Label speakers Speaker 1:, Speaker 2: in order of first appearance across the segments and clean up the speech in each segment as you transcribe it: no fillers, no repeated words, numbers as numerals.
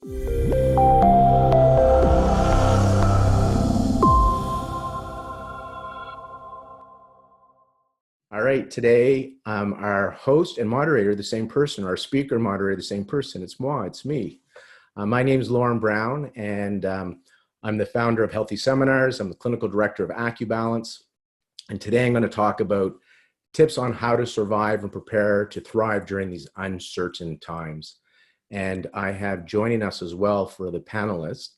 Speaker 1: All right, today our host and moderator, the same person, our speaker moderator, the same person. It's me. My name is Lorne Brown, and I'm the founder of Healthy Seminars. I'm the clinical director of AccuBalance. And today I'm going to talk about tips on how to survive and prepare to thrive during these uncertain times. And I have joining us as well for the panelists,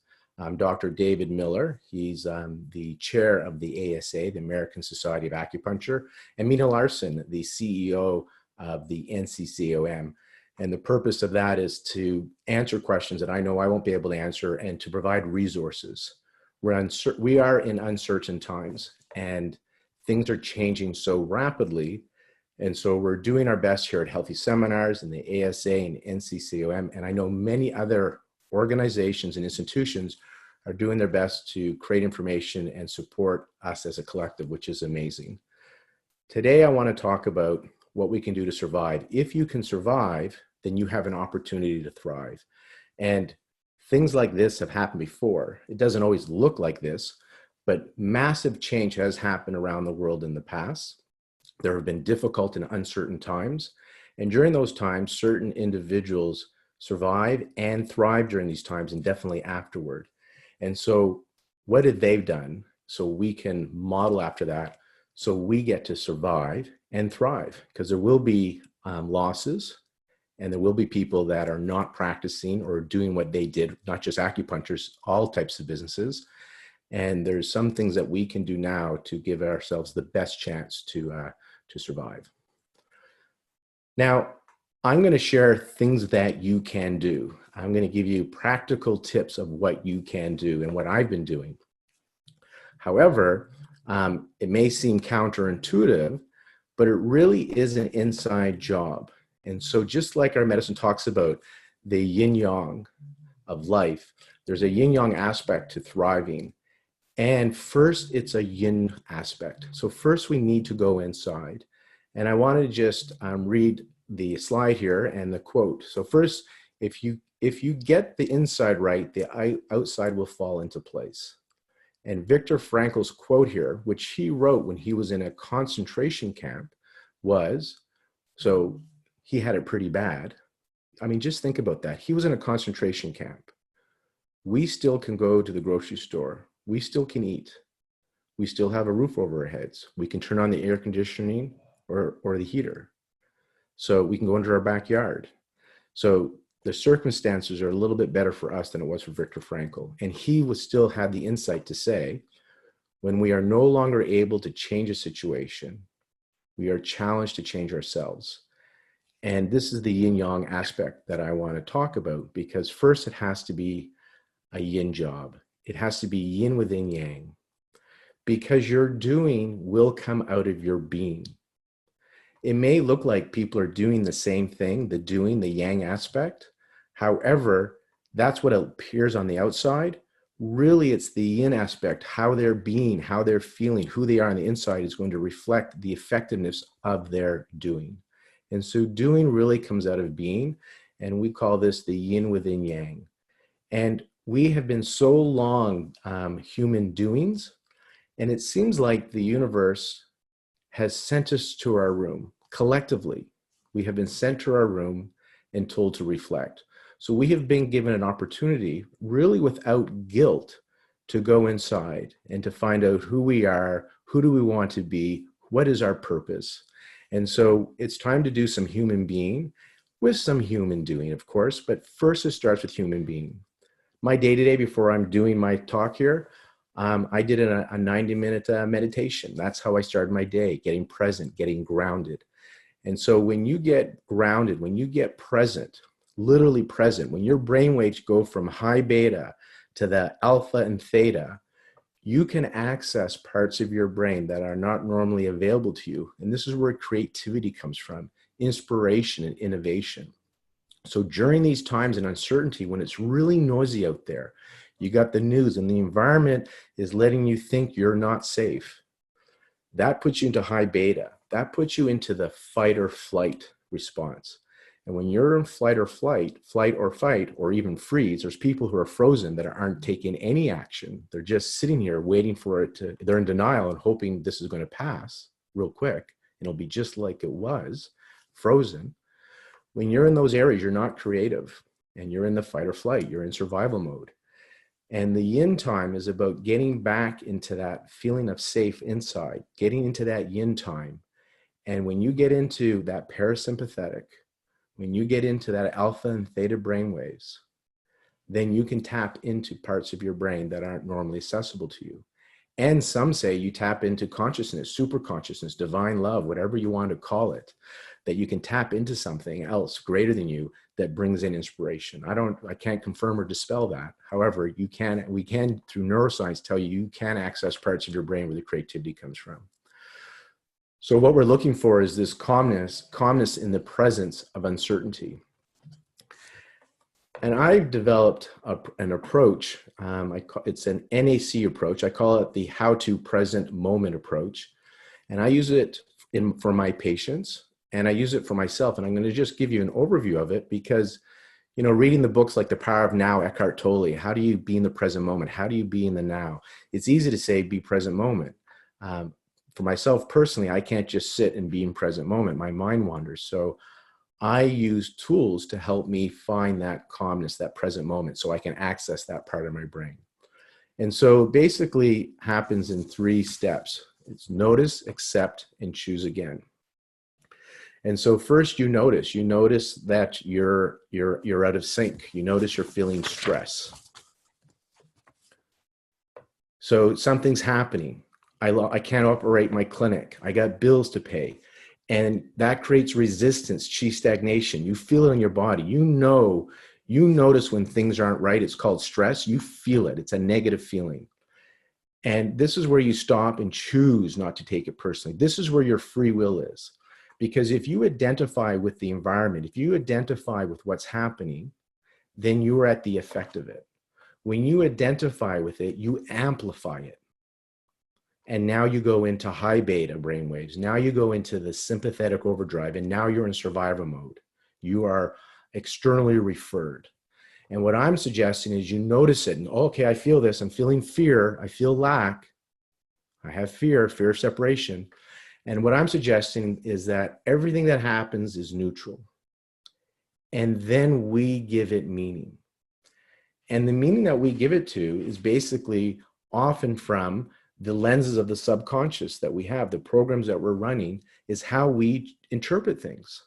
Speaker 1: Dr. David Miller. He's the chair of the ASA, the American Society of Acupuncture, and Mina Larson, the CEO of the NCCAOM. And the purpose of that is to answer questions that I know I won't be able to answer and to provide resources. We are in uncertain times, and things are changing so rapidly. And so we're doing our best here at Healthy Seminars and the ASA and NCCAOM. And I know many other organizations and institutions are doing their best to create information and support us as a collective, which is amazing. Today, I want to talk about what we can do to survive. If you can survive, then you have an opportunity to thrive. And things like this have happened before. It doesn't always look like this, but massive change has happened around the world in the past. There have been difficult and uncertain times. And during those times, certain individuals survive and thrive during these times and definitely afterward. And so what have they done so we can model after that so we get to survive and thrive? Because there will be losses, and there will be people that are not practicing or doing what they did, not just acupuncturists, all types of businesses. And there's some things that we can do now to give ourselves the best chance to survive. Now, I'm going to share things that you can do. I'm going to give you practical tips of what you can do and what I've been doing. However, it may seem counterintuitive, but it really is an inside job. And so just like our medicine talks about the yin-yang of life, there's a yin-yang aspect to thriving. And first, it's a yin aspect. So first, we need to go inside. And I want to just read the slide here and the quote. So first, if you get the inside right, the outside will fall into place. And Viktor Frankl's quote here, which he wrote when he was in a concentration camp, was, so he had it pretty bad. I mean, just think about that. He was in a concentration camp. We still can go to the grocery store. We still can eat. We still have a roof over our heads. We can turn on the air conditioning or the heater. So we can go into our backyard. So the circumstances are a little bit better for us than it was for Viktor Frankl. And he would still have the insight to say, when we are no longer able to change a situation, we are challenged to change ourselves. And this is the yin-yang aspect that I want to talk about, because first it has to be a yin job. It has to be yin within yang, because your doing will come out of your being. It may look like people are doing the same thing, the doing, the yang aspect. However, that's what appears on the outside. Really, it's the yin aspect, how they're being, how they're feeling, who they are on the inside is going to reflect the effectiveness of their doing. And so doing really comes out of being, and we call this the yin within yang. And we have been so long human doings, and it seems like the universe has sent us to our room. Collectively, we have been sent to our room and told to reflect. So we have been given an opportunity, really without guilt, to go inside and to find out who we are, who do we want to be, what is our purpose. And so it's time to do some human being with some human doing, of course, but first it starts with human being. My day-to-day before I'm doing my talk here, I did a 90-minute meditation. That's how I started my day, getting present, getting grounded. And so when you get grounded, when you get present, literally present, when your brainwaves go from high beta to the alpha and theta, you can access parts of your brain that are not normally available to you. And this is where creativity comes from, inspiration and innovation. So during these times of uncertainty, when it's really noisy out there, you got the news and the environment is letting you think you're not safe. That puts you into high beta. That puts you into the fight or flight response. And when you're in flight or fight, or even freeze, there's people who are frozen that aren't taking any action. They're just sitting here waiting for it to, they're in denial and hoping this is going to pass real quick. And it'll be just like it was, frozen. When you're in those areas, you're not creative and you're in the fight or flight, you're in survival mode. And the yin time is about getting back into that feeling of safe inside, getting into that yin time. And when you get into that parasympathetic, when you get into that alpha and theta brainwaves, then you can tap into parts of your brain that aren't normally accessible to you. And some say you tap into consciousness, super consciousness, divine love, whatever you want to call it, that you can tap into something else greater than you that brings in inspiration. I can't confirm or dispel that. However, we can through neuroscience tell you can access parts of your brain where the creativity comes from. So what we're looking for is this calmness in the presence of uncertainty. And I've developed an approach, it's an NAC approach. I call it the how to present moment approach. And I use it for my patients and I use it for myself. And I'm going to just give you an overview of it because, you know, reading the books like The Power of Now, Eckhart Tolle, how do you be in the present moment? How do you be in the now? It's easy to say be present moment. For myself personally, I can't just sit and be in present moment. My mind wanders. So I use tools to help me find that calmness, that present moment, so I can access that part of my brain. And so basically happens in 3 steps. It's notice, accept, and choose again. And so first you notice that you're out of sync. You notice you're feeling stress. So something's happening. I can't operate my clinic. I got bills to pay. And that creates resistance, chi stagnation. You feel it in your body. You notice when things aren't right. It's called stress. You feel it. It's a negative feeling. And this is where you stop and choose not to take it personally. This is where your free will is. Because if you identify with the environment, if you identify with what's happening, then you are at the effect of it. When you identify with it, you amplify it. And now you go into high beta brainwaves. Now you go into the sympathetic overdrive, and now you're in survival mode. You are externally referred. And what I'm suggesting is you notice it, and okay, I feel this. I'm feeling fear. I feel lack. I have fear of separation. And what I'm suggesting is that everything that happens is neutral. And then we give it meaning. And the meaning that we give it to is basically often from the lenses of the subconscious that we have, the programs that we're running, is how we interpret things.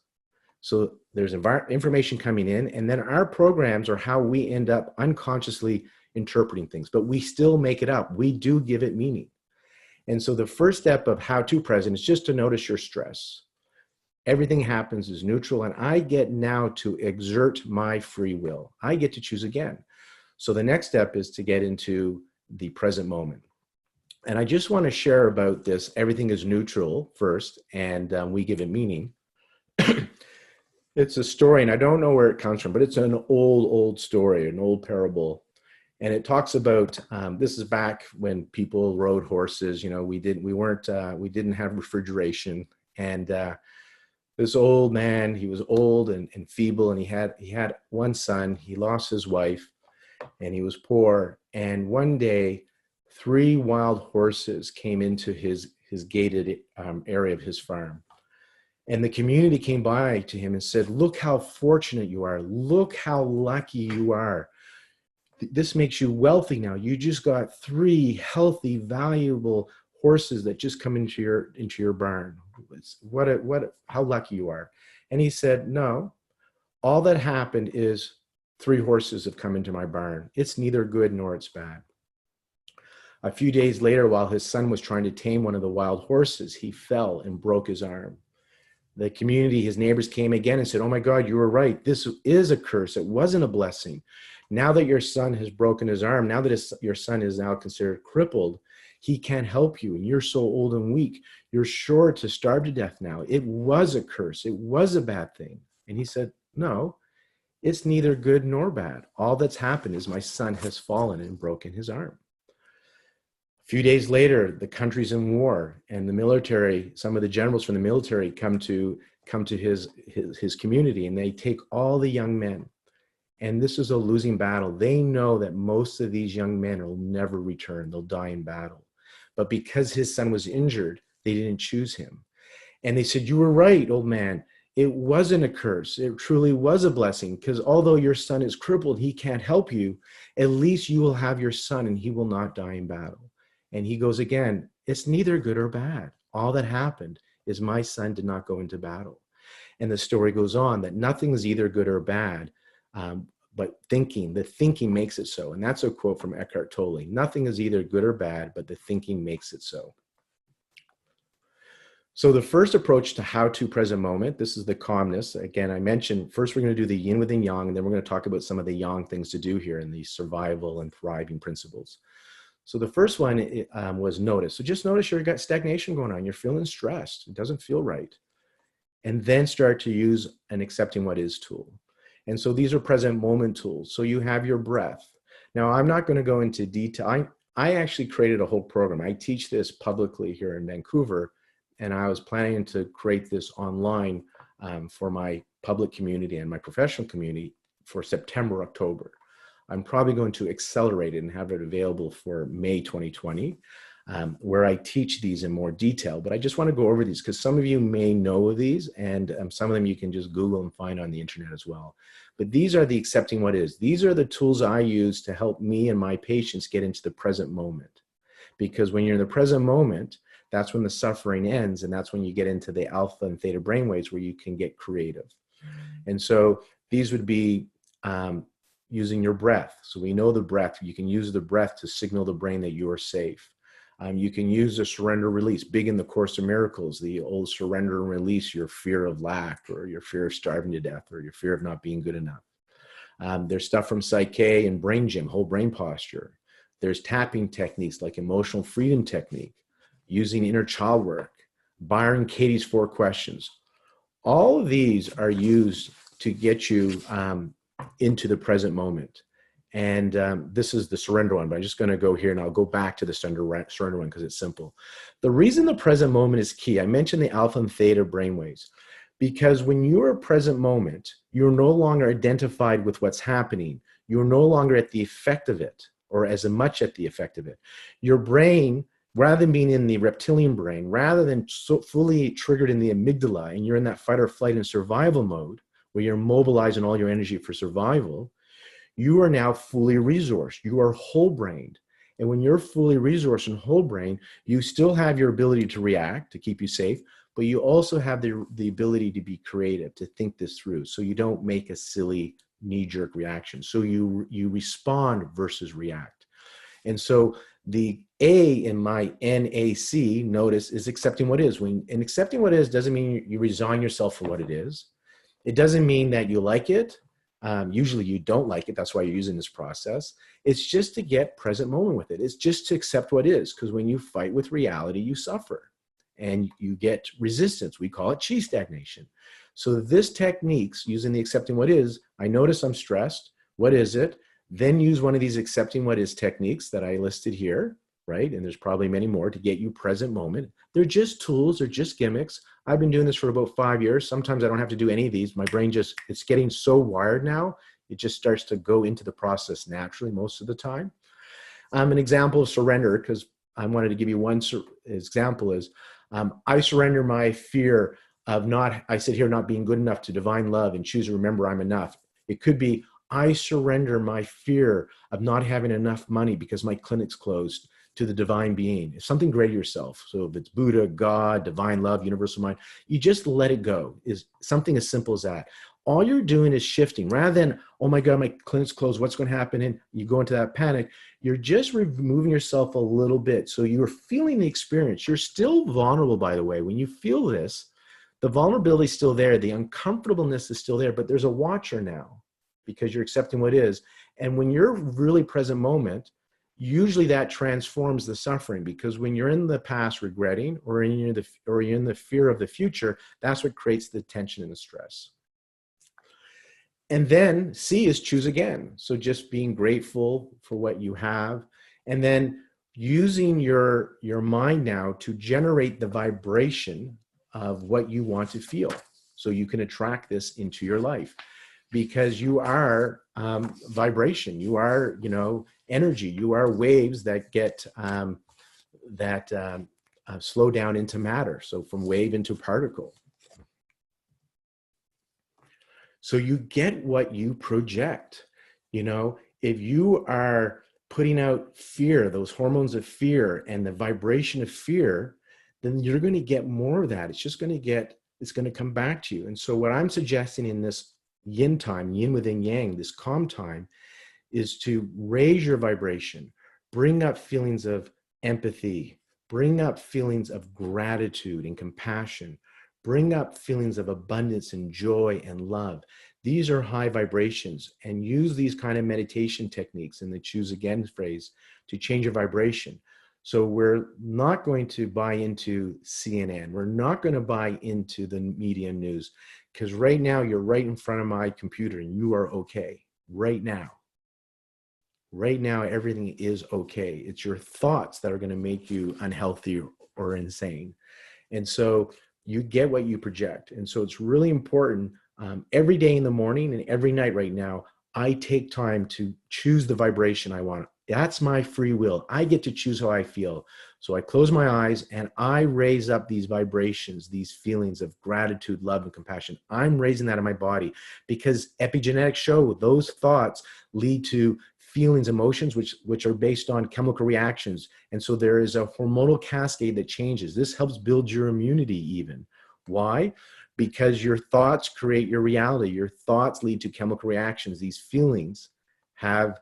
Speaker 1: So there's information coming in, and then our programs are how we end up unconsciously interpreting things, but we still make it up. We do give it meaning. And so the first step of how to present is just to notice your stress. Everything happens is neutral, and I get now to exert my free will. I get to choose again. So the next step is to get into the present moment. And I just want to share about this. Everything is neutral first, and we give it meaning. It's a story, and I don't know where it comes from, but it's an old story, an old parable. And it talks about, this is back when people rode horses. You know, we didn't have refrigeration. And this old man, he was old and feeble, and he had one son. He lost his wife, and he was poor. And one day, 3 wild horses came into his gated area of his farm. And the community came by to him and said, look how fortunate you are. Look how lucky you are. This makes you wealthy now. You just got 3 healthy, valuable horses that just come into your barn. How lucky you are. And he said, no, all that happened is 3 horses have come into my barn. It's neither good nor it's bad. A few days later, while his son was trying to tame one of the wild horses, he fell and broke his arm. The community, his neighbors came again and said, oh my God, you were right. This is a curse. It wasn't a blessing. Now that your son has broken his arm, now that your son is now considered crippled, he can't help you. And you're so old and weak. You're sure to starve to death now. It was a curse. It was a bad thing. And he said, no, it's neither good nor bad. All that's happened is my son has fallen and broken his arm. A few days later, the country's in war, and the military, some of the generals from the military come to come to his community, and they take all the young men. And this is a losing battle. They know that most of these young men will never return. They'll die in battle. But because his son was injured, they didn't choose him. And they said, "You were right, old man. It wasn't a curse. It truly was a blessing, because although your son is crippled, he can't help you. At least you will have your son and he will not die in battle." And he goes again, "It's neither good or bad. All that happened is my son did not go into battle." And the story goes on that nothing is either good or bad, but the thinking makes it so. And that's a quote from Eckhart Tolle. Nothing is either good or bad, but the thinking makes it so. So the first approach to how to present moment, this is the calmness. Again, I mentioned first we're going to do the yin within yang, and then we're going to talk about some of the yang things to do here in the survival and thriving principles. So the first one was notice. So just notice you've got stagnation going on. You're feeling stressed. It doesn't feel right. And then start to use an accepting what is tool. And so these are present moment tools. So you have your breath. Now, I'm not going to go into detail. I actually created a whole program. I teach this publicly here in Vancouver, and I was planning to create this online for my public community and my professional community for September, October. I'm probably going to accelerate it and have it available for May 2020, where I teach these in more detail. But I just want to go over these because some of you may know these, and some of them you can just Google and find on the internet as well. But these are the accepting what is. These are the tools I use to help me and my patients get into the present moment. Because when you're in the present moment, that's when the suffering ends, and that's when you get into the alpha and theta brainwaves where you can get creative. And so these would be using your breath. So we know the breath. You can use the breath to signal the brain that you are safe. You can use the surrender release. Big in the Course of Miracles, the old surrender and release your fear of lack, or your fear of starving to death, or your fear of not being good enough. There's stuff from Psyche and Brain Gym, whole brain posture. There's tapping techniques like emotional freedom technique, using inner child work, Byron Katie's 4 questions. All of these are used to get you into the present moment. And this is the surrender one, but I'm just going to go here and I'll go back to the surrender one because it's simple. The reason the present moment is key, I mentioned the alpha and theta brainwaves, because when you're present moment, you're no longer identified with what's happening. You're no longer at the effect of it, or as much at the effect of it. Your brain, rather than being in the reptilian brain, rather than so fully triggered in the amygdala, and you're in that fight or flight and survival mode, where you're mobilizing all your energy for survival, you are now fully resourced. You are whole-brained. And when you're fully resourced and whole-brained, you still have your ability to react, to keep you safe, but you also have the ability to be creative, to think this through, so you don't make a silly knee-jerk reaction. So you respond versus react. And so the A in my NAC, notice, is accepting what is. And accepting what is doesn't mean you resign yourself for what it is. It doesn't mean that you like it. Usually you don't like it. That's why you're using this process. It's just to get present moment with it. It's just to accept what is, because when you fight with reality, you suffer and you get resistance. We call it chi stagnation. So this technique's using the accepting what is. I notice I'm stressed. What is it? Then use one of these accepting what is techniques that I listed here, right? And there's probably many more to get you present moment. They're just tools. They're just gimmicks. I've been doing this for about 5 years. Sometimes I don't have to do any of these. My brain it's getting so wired now, it just starts to go into the process naturally most of the time. An example of surrender, because I wanted to give you one example is, I surrender my fear of I sit here not being good enough to divine love and choose to remember I'm enough. It could be, I surrender my fear of not having enough money because my clinic's closed to the divine being. It's something greater yourself. So if it's Buddha, God, divine love, universal mind, you just let it go. Is something as simple as that. All you're doing is shifting. Rather than, oh my God, my clinic's closed, what's going to happen? And you go into that panic. You're just removing yourself a little bit. So you're feeling the experience. You're still vulnerable, by the way. When you feel this, the vulnerability is still there. The uncomfortableness is still there, but there's a watcher now because you're accepting what is. And when you're really present moment, usually that transforms the suffering, because when you're in the past regretting or you're in the fear of the future, that's what creates the tension and the stress. And then C is choose again. So just being grateful for what you have, and then using your mind now to generate the vibration of what you want to feel. so you can attract this into your life, because you are vibration, you are, you know, energy, you are waves that get slow down into matter, so from wave into particle. So you get what you project. You know, if you are putting out fear, those hormones of fear and the vibration of fear, then you're going to get more of that. It's just going to get, it's going to come back to you. And so what I'm suggesting in this yin time, yin within yang, this calm time, is to raise your vibration, bring up feelings of empathy, bring up feelings of gratitude and compassion, bring up feelings of abundance and joy and love. These are high vibrations, and use these kind of meditation techniques in the choose again phrase to change your vibration. So we're not going to buy into CNN. We're not going to buy into the media news, because right now you're right in front of my computer and you are okay right now. Right now, everything is okay. It's your thoughts that are going to make you unhealthy or insane. And so you get what you project. And so it's really important every day in the morning and every night right now, I take time to choose the vibration I want. That's my free will. I get to choose how I feel. So I close my eyes and I raise up these vibrations, these feelings of gratitude, love, and compassion. I'm raising that in my body, because epigenetics show those thoughts lead to feelings, emotions, which are based on chemical reactions. And so there is a hormonal cascade that changes. This helps build your immunity even. Why? Because your thoughts create your reality. Your thoughts lead to chemical reactions. These feelings have,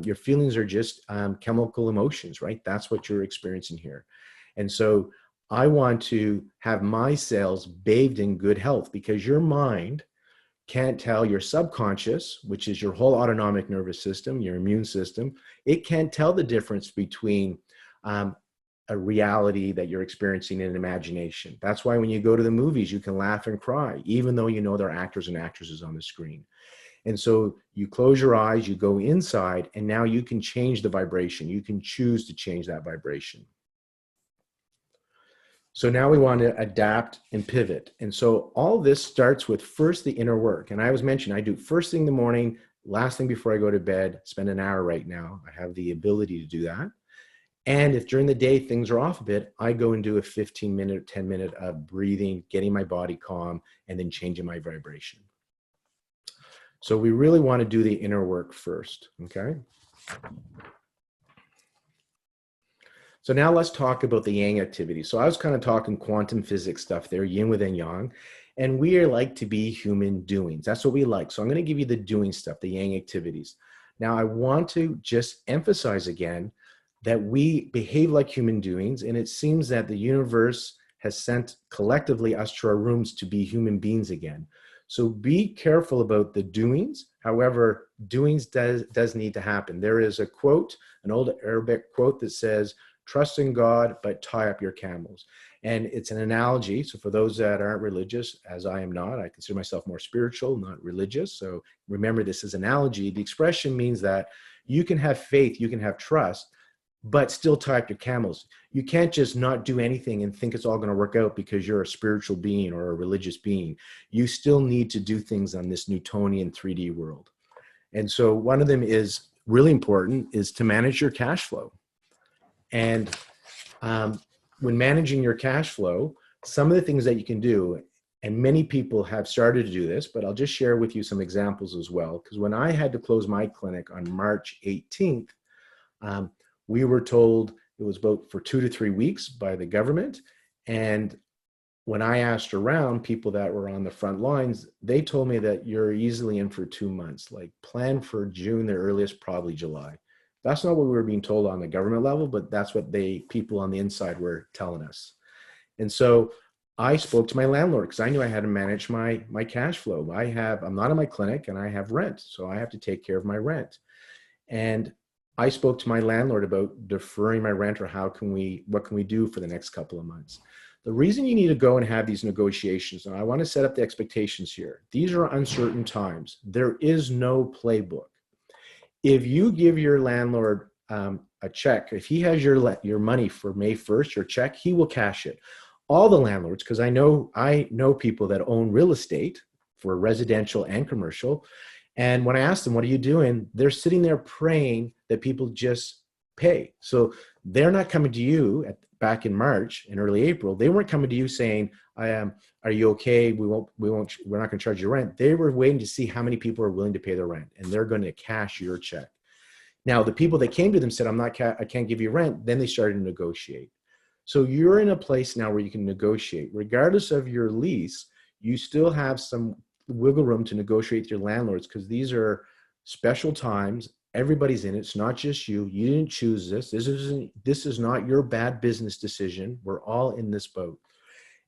Speaker 1: your feelings are just chemical emotions, right? That's what you're experiencing here. And so I want to have my cells bathed in good health, because your mind can't tell your subconscious, which is your whole autonomic nervous system, your immune system, it can't tell the difference between a reality that you're experiencing in imagination. That's why when you go to the movies, you can laugh and cry, even though you know there are actors and actresses on the screen. And so you close your eyes, you go inside, and now you can change the vibration. You can choose to change that vibration. So now we want to adapt and pivot. And so all this starts with first the inner work. And I was mentioning, I do first thing in the morning, last thing before I go to bed, spend an hour right now. I have the ability to do that. And if during the day things are off a bit, I go and do a 15-minute, 10-minute of breathing, getting my body calm, and then changing my vibration. So we really want to do the inner work first, okay? So now let's talk about the yang activity. So I was kind of talking quantum physics stuff there, yin within yang, and we like to be human doings. That's what we like. So I'm going to give you the doing stuff, the yang activities. Now I want to just emphasize again that we behave like human doings, and it seems that the universe has sent collectively us to our rooms to be human beings again. So be careful about the doings. However, doings does need to happen. There is a quote, an old Arabic quote that says, "Trust in God, but tie up your camels." And it's an analogy. So for those that aren't religious, as I am not, I consider myself more spiritual, not religious. So remember, this is analogy. The expression means that you can have faith, you can have trust, but still tie up your camels. You can't just not do anything and think it's all going to work out because you're a spiritual being or a religious being. You still need to do things on this Newtonian 3D world. And so one of them is really important, is to manage your cash flow. And when managing your cash flow, some of the things that you can do, and many people have started to do this, but I'll just share with you some examples as well. Because when I had to close my clinic on March 18th, we were told it was about for 2 to 3 weeks by the government. And when I asked around people that were on the front lines, they told me that you're easily in for 2 months, like plan for June, the earliest, probably July. That's not what we were being told on the government level, but that's what people on the inside were telling us. And so I spoke to my landlord because I knew I had to manage my cash flow. I'm not in my clinic and I have rent, so I have to take care of my rent. And I spoke to my landlord about deferring my rent, or what can we do for the next couple of months. The reason you need to go and have these negotiations, and I want to set up the expectations here, these are uncertain times. There is no playbook. If you give your landlord a check, if he has your money for May 1st, your check, he will cash it. all the landlords, because I know people that own real estate for residential and commercial. And when I ask them, what are you doing? They're sitting there praying that people just pay. So they're not coming to you back in March and early April. They weren't coming to you saying, are you okay? We're not going to charge you rent. They were waiting to see how many people are willing to pay their rent, and they're going to cash your check. Now, the people that came to them said, I can't give you rent. Then they started to negotiate. So you're in a place now where you can negotiate. Regardless of your lease, you still have some wiggle room to negotiate with your landlords, because these are special times. Everybody's in it. It's not just you. You didn't choose this. This is not your bad business decision. We're all in this boat.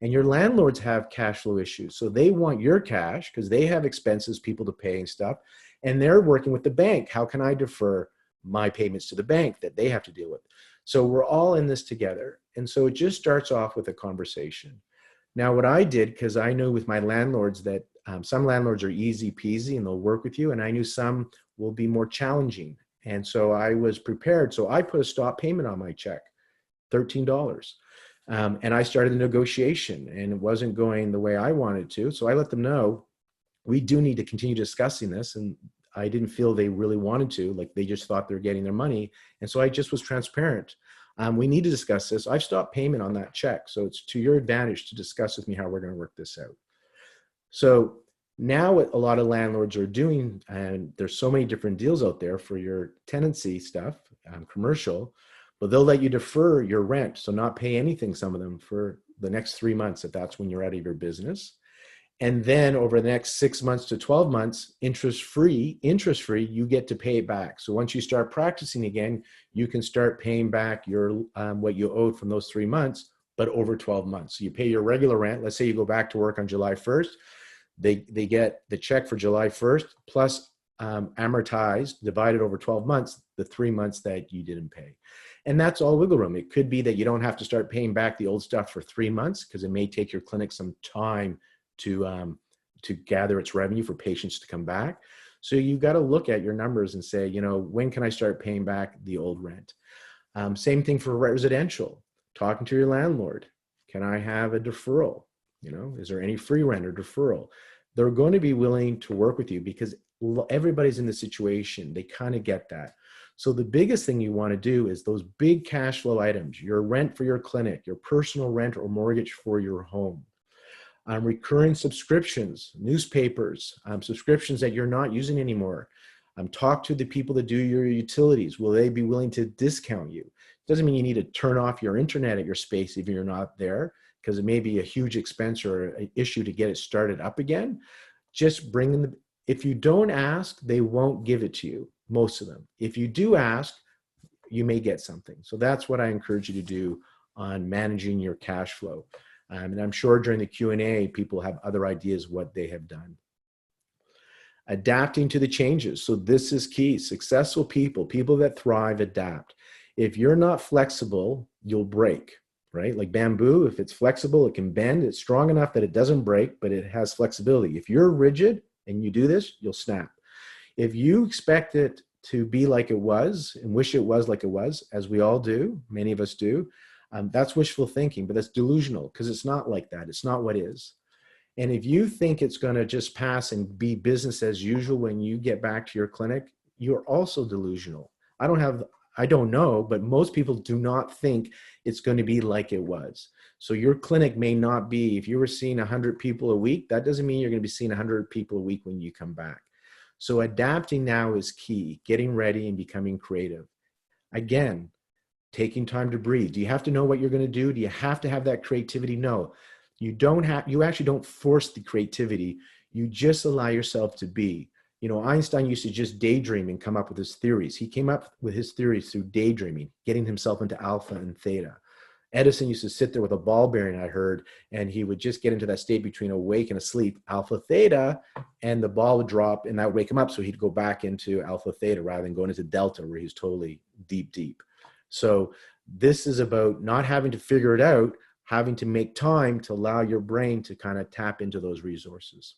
Speaker 1: And your landlords have cash flow issues. So they want your cash because they have expenses, people to pay and stuff. And they're working with the bank. How can I defer my payments to the bank that they have to deal with? So we're all in this together. And so it just starts off with a conversation. Now, what I did, because I knew with my landlords that some landlords are easy peasy and they'll work with you, and I knew some will be more challenging. And so I was prepared. So I put a stop payment on my check, $13. And I started the negotiation, and it wasn't going the way I wanted to. So I let them know, we do need to continue discussing this. And I didn't feel they really wanted to, like they just thought they're getting their money. And so I just was transparent. We need to discuss this. I've stopped payment on that check. So it's to your advantage to discuss with me how we're going to work this out. So now what a lot of landlords are doing, and there's so many different deals out there for your tenancy stuff, commercial, but they'll let you defer your rent. So not pay anything, some of them, for the next 3 months, if that's when you're out of your business. And then over the next 6 months to 12 months, interest-free, you get to pay it back. So once you start practicing again, you can start paying back your what you owed from those 3 months, but over 12 months. So you pay your regular rent. Let's say you go back to work on July 1st. They get the check for July 1st plus amortized, divided over 12 months, the 3 months that you didn't pay. And that's all wiggle room. It could be that you don't have to start paying back the old stuff for 3 months, because it may take your clinic some time to gather its revenue for patients to come back. So you got to look at your numbers and say, when can I start paying back the old rent? Same thing for residential. Talking to your landlord. Can I have a deferral? Is there any free rent or deferral? They're going to be willing to work with you because everybody's in the situation. They kind of get that. So the biggest thing you want to do is those big cash flow items, your rent for your clinic, your personal rent or mortgage for your home. Recurring subscriptions, newspapers, subscriptions that you're not using anymore. Talk to the people that do your utilities. Will they be willing to discount you? Doesn't mean you need to turn off your internet at your space if you're not there, because it may be a huge expense or an issue to get it started up again. Just bring in if you don't ask, they won't give it to you, most of them. If you do ask, you may get something. So that's what I encourage you to do on managing your cash flow. And I'm sure during the Q&A, people have other ideas what they have done. Adapting to the changes. So this is key. Successful people that thrive, adapt. If you're not flexible, you'll break, right? Like bamboo, if it's flexible, it can bend. It's strong enough that it doesn't break, but it has flexibility. If you're rigid and you do this, you'll snap. If you expect it to be like it was and wish it was like it was, as we all do, many of us do, that's wishful thinking, but that's delusional, because it's not like that. It's not what is. And if you think it's going to just pass and be business as usual when you get back to your clinic, you're also delusional. I don't know, but most people do not think it's going to be like it was. So your clinic may not be, if you were seeing 100 people a week, that doesn't mean you're going to be seeing 100 people a week when you come back. So adapting now is key, getting ready and becoming creative. Again, taking time to breathe. Do you have to know what you're going to do? Do you have to have that creativity? No, you actually don't force the creativity. You just allow yourself to be. Einstein used to just daydream and come up with his theories. He came up with his theories through daydreaming, getting himself into alpha and theta. Edison used to sit there with a ball bearing, I heard, and he would just get into that state between awake and asleep, alpha theta, and the ball would drop and that would wake him up. So he'd go back into alpha theta rather than going into delta where he's totally deep. So this is about not having to figure it out, having to make time to allow your brain to kind of tap into those resources.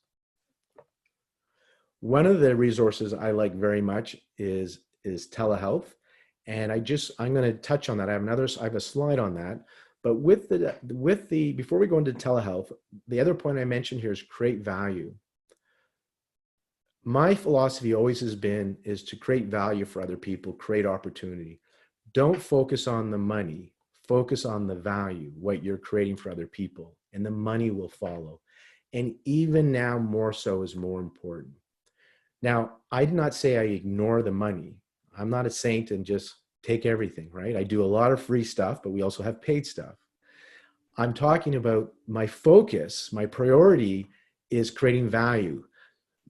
Speaker 1: One of the resources I like very much is telehealth. And I'm going to touch on that. I have a slide on that, But before we go into telehealth, the other point I mentioned here is create value. My philosophy always has been is to create value for other people, create opportunity. Don't focus on the money, focus on the value, what you're creating for other people, and the money will follow. And even now, more so is more important. Now, I did not say I ignore the money. I'm not a saint and just take everything, right? I do a lot of free stuff, but we also have paid stuff. I'm talking about my focus, my priority is creating value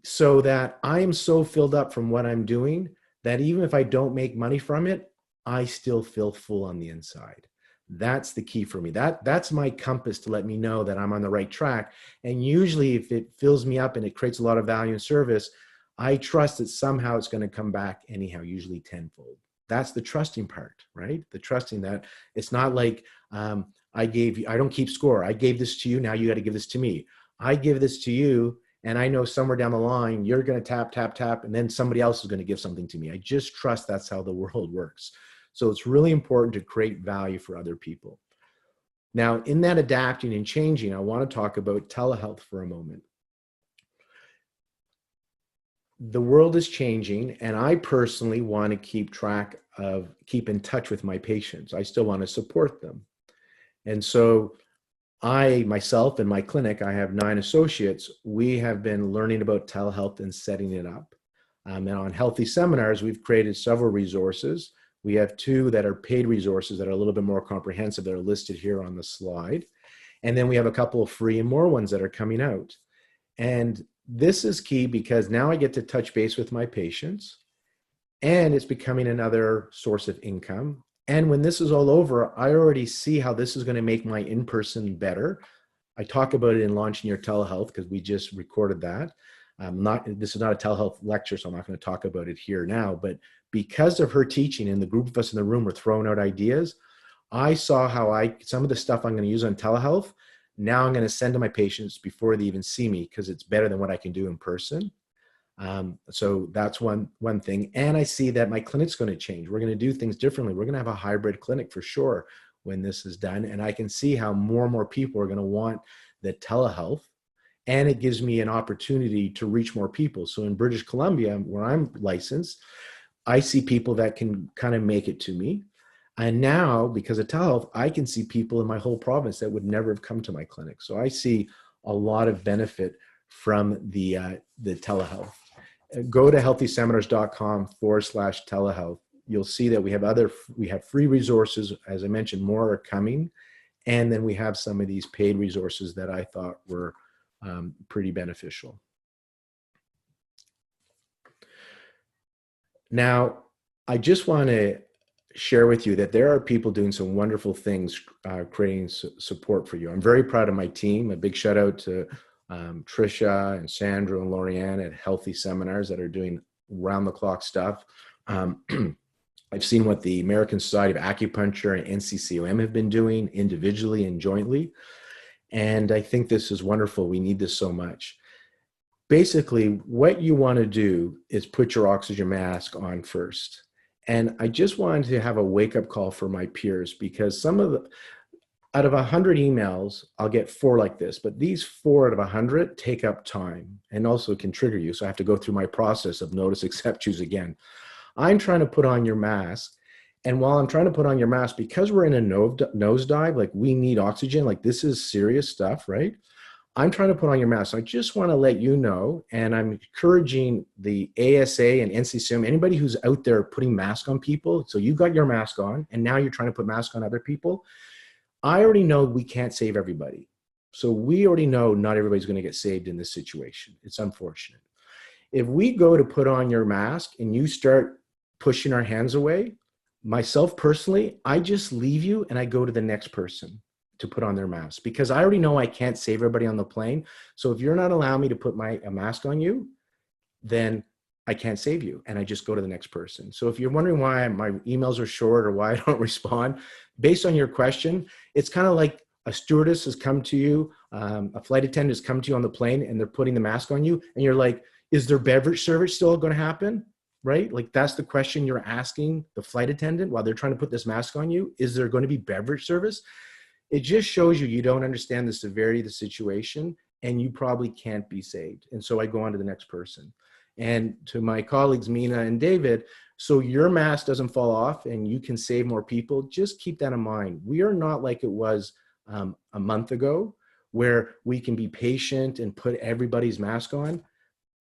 Speaker 1: so that I am so filled up from what I'm doing that even if I don't make money from it, I still feel full on the inside. That's the key for me. That's my compass to let me know that I'm on the right track. And usually if it fills me up and it creates a lot of value and service, I trust that somehow it's going to come back anyhow, usually tenfold. That's the trusting part, right? The trusting that it's not like I don't keep score. I gave this to you. Now you got to give this to me. I give this to you. And I know somewhere down the line, you're going to tap, tap, tap, and then somebody else is going to give something to me. I just trust that's how the world works. So it's really important to create value for other people. Now, in that adapting and changing, I want to talk about telehealth for a moment. The world is changing, and I personally want to keep in touch with my patients. I still want to support them. And so I, myself, in my clinic, I have 9 associates. We have been learning about telehealth and setting it up. And on Healthy Seminars, we've created several resources. We have 2 that are paid resources that are a little bit more comprehensive that are listed here on the slide. And then we have a couple of free and more ones that are coming out. And this is key because now I get to touch base with my patients and it's becoming another source of income. And when this is all over, I already see how this is going to make my in-person better. I talk about it in Launching Your Telehealth because we just recorded that. This is not a telehealth lecture, so I'm not going to talk about it here now. But because of her teaching and the group of us in the room were throwing out ideas, I saw how some of the stuff I'm going to use on telehealth, now I'm going to send to my patients before they even see me because it's better than what I can do in person. So that's one thing. And I see that my clinic's going to change. We're going to do things differently. We're going to have a hybrid clinic for sure when this is done. And I can see how more and more people are going to want the telehealth. And it gives me an opportunity to reach more people. So in British Columbia, where I'm licensed, I see people that can kind of make it to me. And now, because of telehealth, I can see people in my whole province that would never have come to my clinic. So I see a lot of benefit from the telehealth. Go to healthyseminars.com/telehealth. You'll see that we have free resources. As I mentioned, more are coming. And then we have some of these paid resources that I thought were pretty beneficial. Now, I just want to share with you that there are people doing some wonderful things, creating support for you. I'm very proud of my team. A big shout out to Trisha and Sandra and Lorianne at Healthy Seminars that are doing round-the-clock stuff. I've seen what the American Society of Acupuncture and NCCAOM have been doing individually and jointly. And I think this is wonderful. We need this so much. Basically, what you want to do is put your oxygen mask on first. And I just wanted to have a wake-up call for my peers because out of 100 emails, I'll get 4 like this, but these 4 out of 100 take up time and also can trigger you. So I have to go through my process of notice, accept, choose again. I'm trying to put on your mask. And while I'm trying to put on your mask, because we're in a nosedive, like we need oxygen, like this is serious stuff, right? I'm trying to put on your mask. So I just want to let you know, and I'm encouraging the ASA and NCCAOM, anybody who's out there putting masks on people. So you got your mask on and now you're trying to put masks on other people. I already know we can't save everybody. So we already know not everybody's going to get saved in this situation. It's unfortunate. If we go to put on your mask and you start pushing our hands away, myself personally, I just leave you and I go to the next person to put on their mask because I already know I can't save everybody on the plane. So if you're not allowing me to put a mask on you, then I can't save you. And I just go to the next person. So if you're wondering why my emails are short or why I don't respond, based on your question, it's kind of like a stewardess has come to you, a flight attendant has come to you on the plane and they're putting the mask on you. And you're like, is there beverage service still going to happen? Right? Like that's the question you're asking the flight attendant while they're trying to put this mask on you. Is there going to be beverage service? It just shows you don't understand the severity of the situation, and you probably can't be saved. And so I go on to the next person. And to my colleagues, Mina and David, so your mask doesn't fall off and you can save more people, just keep that in mind. We are not like it was a month ago, where we can be patient and put everybody's mask on.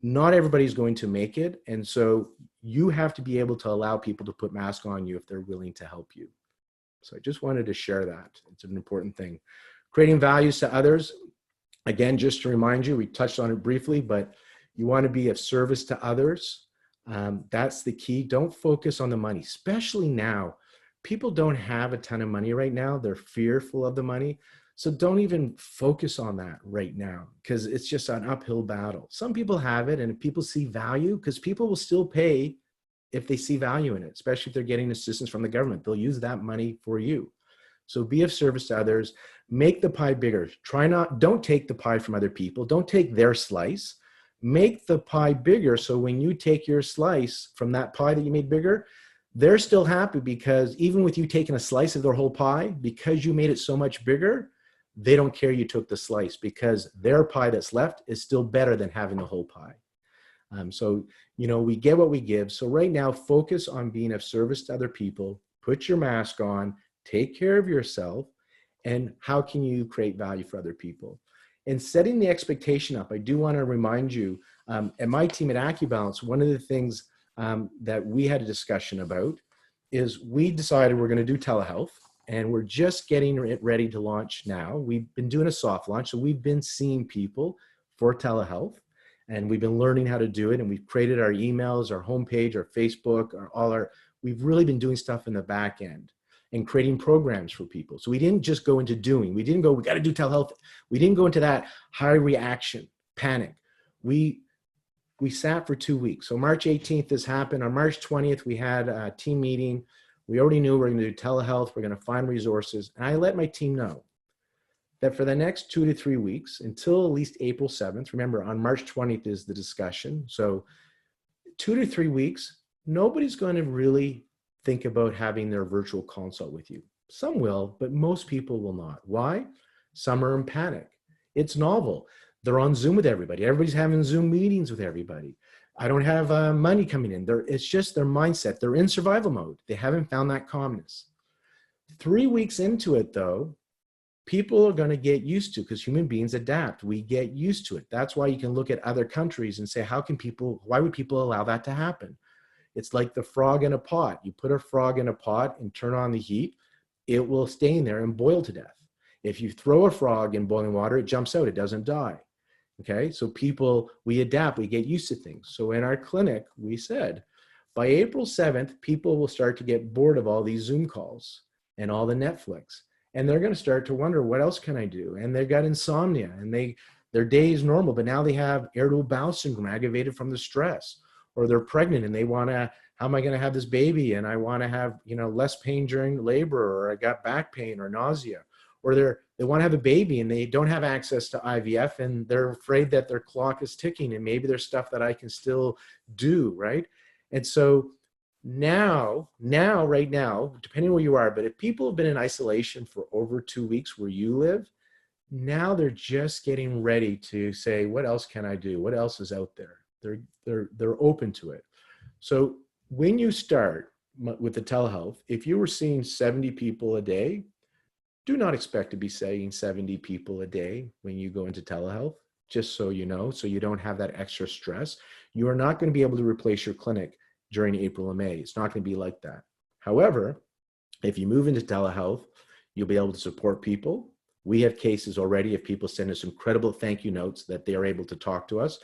Speaker 1: Not everybody's going to make it. And so you have to be able to allow people to put masks on you if they're willing to help you. So I just wanted to share that. It's an important thing. Creating values to others. Again, just to remind you, we touched on it briefly, but you want to be of service to others. That's the key. Don't focus on the money, especially now. People don't have a ton of money right now. They're fearful of the money. So don't even focus on that right now, because it's just an uphill battle. Some people have it, and if people see value, because people will still pay if they see value in it, especially if they're getting assistance from the government. They'll use that money for you. So be of service to others. Make the pie bigger. Don't take the pie from other people. Don't take their slice. Make the pie bigger, so when you take your slice from that pie that you made bigger, they're still happy, because even with you taking a slice of their whole pie, because you made it so much bigger, they don't care you took the slice, because their pie that's left is still better than having the whole pie. So, we get what we give. So right now, focus on being of service to other people. Put your mask on, take care of yourself, and how can you create value for other people? And setting the expectation up, I do want to remind you, at my team at AccuBalance, one of the things that we had a discussion about is we decided we're going to do telehealth, and we're just getting it ready to launch now. We've been doing a soft launch, so we've been seeing people for telehealth, and we've been learning how to do it, and we've created our emails, our homepage, our Facebook, we've really been doing stuff in the back end and creating programs for people. So we didn't just go into doing. We didn't go, we got to do telehealth. We didn't go into that high reaction, panic. We sat for 2 weeks. So March 18th, this happened. On March 20th, we had a team meeting. We already knew we were going to do telehealth. We're going to find resources. And I let my team know that for the next 2 to 3 weeks, until at least April 7th, remember on March 20th is the discussion. So 2 to 3 weeks, nobody's going to really think about having their virtual consult with you. Some will, but most people will not. Why? Some are in panic. It's novel. They're on Zoom with everybody. Everybody's having Zoom meetings with everybody. I don't have money coming in. It's just their mindset. They're in survival mode. They haven't found that calmness. 3 weeks into it, though, people are going to get used to, because human beings adapt. We get used to it. That's why you can look at other countries and say, why would people allow that to happen? It's like the frog in a pot. You put a frog in a pot and turn on the heat, it will stay in there and boil to death. If you throw a frog in boiling water, it jumps out, it doesn't die. Okay, so we adapt, we get used to things. So in our clinic, we said, by April 7th, people will start to get bored of all these Zoom calls and all the Netflix. And they're going to start to wonder, what else can I do? And they've got insomnia, and their day is normal, but now they have irritable bowel syndrome aggravated from the stress. Or they're pregnant and they want to, how am I going to have this baby? And I want to have, less pain during labor, or I got back pain or nausea. Or they want to have a baby and they don't have access to IVF, and they're afraid that their clock is ticking and maybe there's stuff that I can still do, right? And so right now, depending where you are, but if people have been in isolation for over 2 weeks where you live, now they're just getting ready to say, what else can I do? What else is out there? They're open to it. So when you start with the telehealth, if you were seeing 70 people a day, do not expect to be seeing 70 people a day when you go into telehealth, just so you know, so you don't have that extra stress. You are not going to be able to replace your clinic during April and May. It's not going to be like that. However, if you move into telehealth, you'll be able to support people. We have cases already of people send us incredible thank you notes that they are able to talk to us.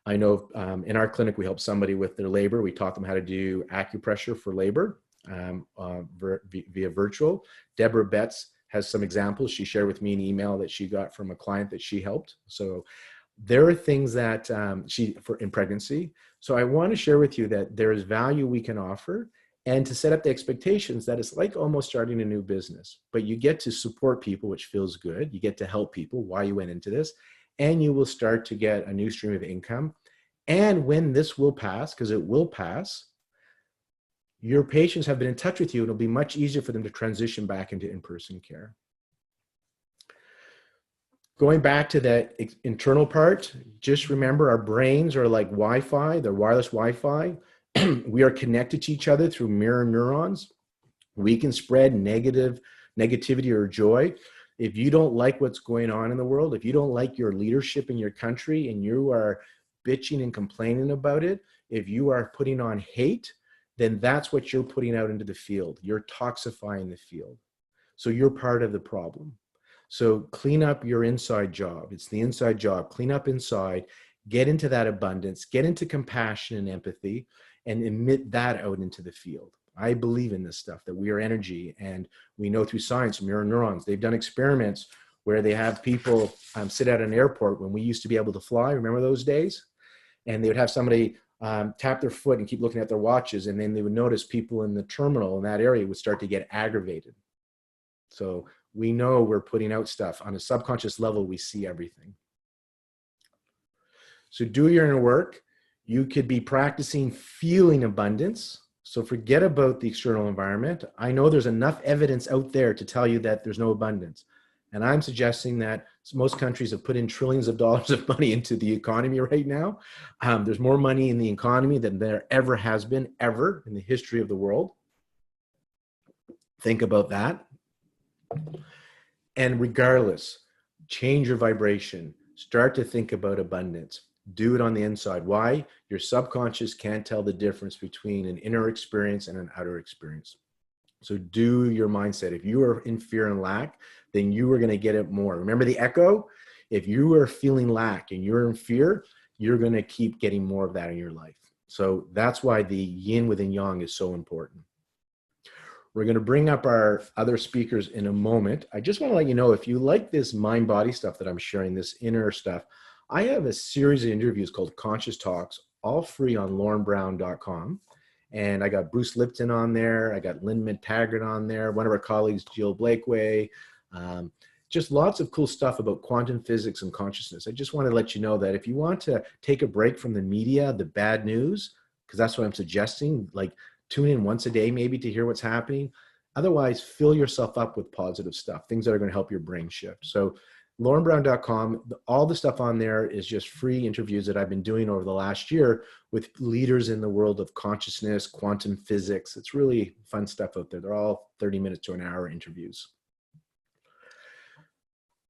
Speaker 1: I know in our clinic, we help somebody with their labor. We taught them how to do acupressure for labor via virtual. Deborah Betts has some examples. She shared with me an email that she got from a client that she helped. So there are things that in pregnancy. So I want to share with you that there is value we can offer, and to set up the expectations that it's like almost starting a new business, but you get to support people, which feels good. You get to help people while you went into this, and you will start to get a new stream of income. And when this will pass, because it will pass, your patients have been in touch with you, and it'll be much easier for them to transition back into in-person care. going back to that internal part, just remember our brains are like Wi-Fi, they're wireless Wi-Fi. We are connected to each other through mirror neurons. We can spread negativity or joy. If you don't like what's going on in the world, if you don't like your leadership in your country and you are bitching and complaining about it, if you are putting on hate, then that's what you're putting out into the field. You're toxifying the field. So you're part of the problem. So clean up your inside job. It's the inside job. Clean up inside, get into that abundance, get into compassion and empathy, and emit that out into the field. I believe in this stuff, that we are energy, and we know through science, mirror neurons. They've done experiments where they have people sit at an airport when we used to be able to fly. Remember those days? And they would have somebody tap their foot and keep looking at their watches, and then they would notice people in the terminal in that area would start to get aggravated. So we know we're putting out stuff. On a subconscious level, we see everything. So do your inner work. You could be practicing feeling abundance. So forget about the external environment. I know there's enough evidence out there to tell you that there's no abundance. And I'm suggesting that most countries have put in trillions of dollars of money into the economy right now. There's more money in the economy than there ever has been, ever in the history of the world. Think about that. And regardless, change your vibration. Start to think about abundance. Do it on the inside. Why? Your subconscious can't tell the difference between an inner experience and an outer experience. So do your mindset. If you are in fear and lack, then you are going to get it more. Remember the echo? If you are feeling lack and you're in fear, you're going to keep getting more of that in your life. So that's why the yin within yang is so important. We're going to bring up our other speakers in a moment. I just want to let you know, if you like this mind-body stuff that I'm sharing, this inner stuff, I have a series of interviews called Conscious Talks, all free on lornebrown.com. And I got Bruce Lipton on there. I got Lynn McTaggart on there. One of our colleagues, Jill Blakeway. Just lots of cool stuff about quantum physics and consciousness. I just want to let you know that if you want to take a break from the media, the bad news, because that's what I'm suggesting, like tune in once a day maybe to hear what's happening. Otherwise, fill yourself up with positive stuff, things that are going to help your brain shift. So lornebrown.com, all the stuff on there is just free interviews that I've been doing over the last year with leaders in the world of consciousness, quantum physics. It's really fun stuff out there. They're all 30 minutes to an hour interviews.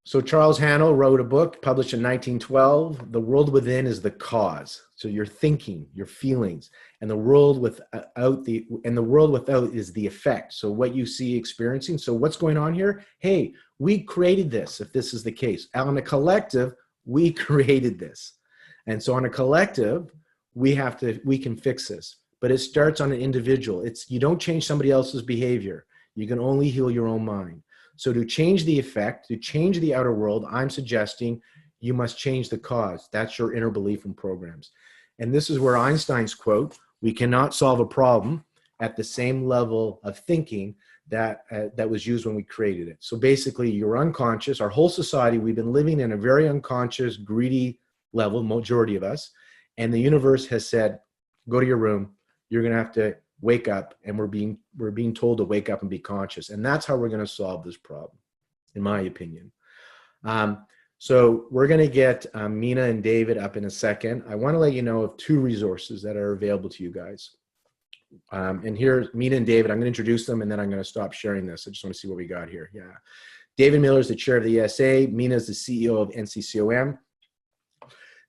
Speaker 1: So Charles Hannell wrote a book published in 1912. The world within is the cause. So your thinking, your feelings, and the world without is the effect. So what you see experiencing. So what's going on here? Hey, we created this, if this is the case. On a collective, we created this. And so on a collective, we can fix this. But it starts on an individual. You don't change somebody else's behavior. You can only heal your own mind. So to change the effect, to change the outer world, I'm suggesting you must change the cause. That's your inner belief and programs. And this is where Einstein's quote, we cannot solve a problem at the same level of thinking that was used when we created it. So basically, you're unconscious. Our whole society, we've been living in a very unconscious, greedy level, majority of us. And the universe has said, go to your room. You're going to have to wake up, and we're being told to wake up and be conscious. And that's how we're going to solve this problem, in my opinion. So we're going to get Mina and David up in a second. I want to let you know of two resources that are available to you guys. And here's Mina and David. I'm going to introduce them, and then I'm going to stop sharing this. I just want to see what we got here. Yeah. David Miller is the chair of the ESA. Mina is the CEO of NCCAOM.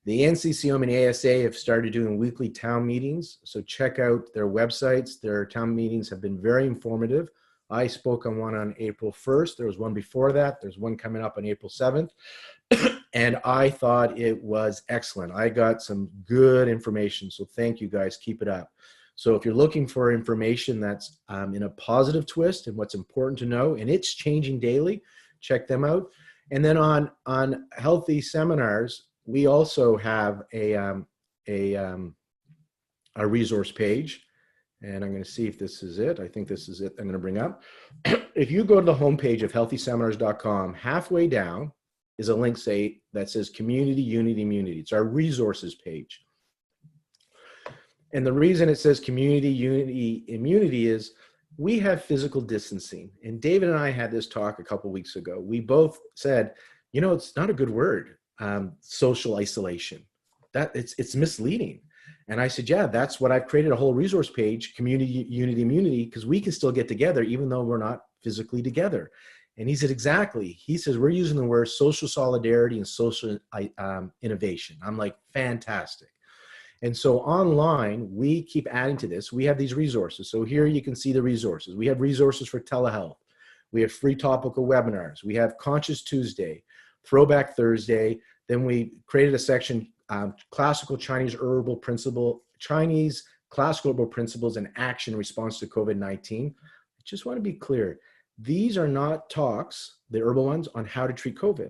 Speaker 1: The NCCAOM and ASA have started doing weekly town meetings, so check out their websites. Their town meetings have been very informative. I spoke on one on April 1st. There was one before that. There's one coming up on April 7th. And I thought it was excellent. I got some good information, so thank you guys. Keep it up. So if you're looking for information that's in a positive twist and what's important to know, and it's changing daily, check them out. And then on healthy seminars, we also have a resource page, and I'm going to see if this is it. I think this is it I'm going to bring up. If you go to the homepage of healthyseminars.com, halfway down is a link that says Community, Unity, Immunity. It's our resources page. And the reason it says Community, Unity, Immunity is we have physical distancing. And David and I had this talk a couple weeks ago. We both said, It's not a good word, social isolation. That it's misleading. And I said, yeah, that's what I've created a whole resource page, community, unity, immunity, because we can still get together even though we're not physically together. And he said, exactly. He says, we're using the word social solidarity and social innovation. I'm like, fantastic. And so online, we keep adding to this. We have these resources. So here you can see the resources. We have resources for telehealth. We have free topical webinars. We have Conscious Tuesday, Throwback Thursday. Then we created a section, classical Chinese classical herbal principles and action in response to COVID-19. I just want to be clear. These are not talks, the herbal ones, on how to treat COVID,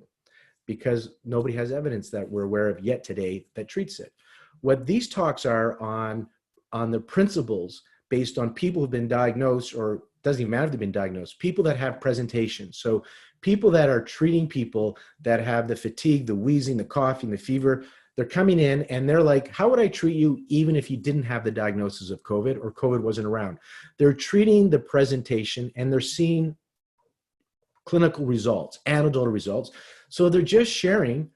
Speaker 1: because nobody has evidence that we're aware of yet today that treats it. What these talks are on the principles based on people who've been diagnosed, or doesn't even matter if they've been diagnosed, people that have presentations. So people that are treating people that have the fatigue, the wheezing, the coughing, the fever, they're coming in and they're like, how would I treat you even if you didn't have the diagnosis of COVID or COVID wasn't around? They're treating the presentation and they're seeing clinical results, anecdotal results. So they're just sharing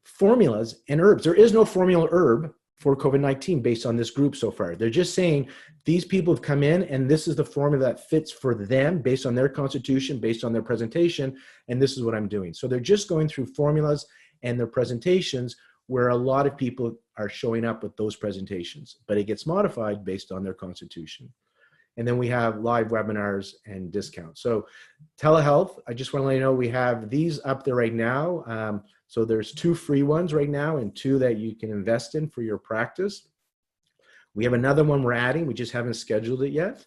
Speaker 1: formulas and herbs. There is no formula herb for COVID-19 based on this group so far. They're just saying these people have come in and this is the formula that fits for them based on their constitution, based on their presentation, and this is what I'm doing. So they're just going through formulas and their presentations where a lot of people are showing up with those presentations, but it gets modified based on their constitution. And then we have live webinars and discounts. So telehealth, I just want to let you know, we have these up there right now. So there's 2 free ones right now and 2 that you can invest in for your practice. We have another one we're adding. We just haven't scheduled it yet.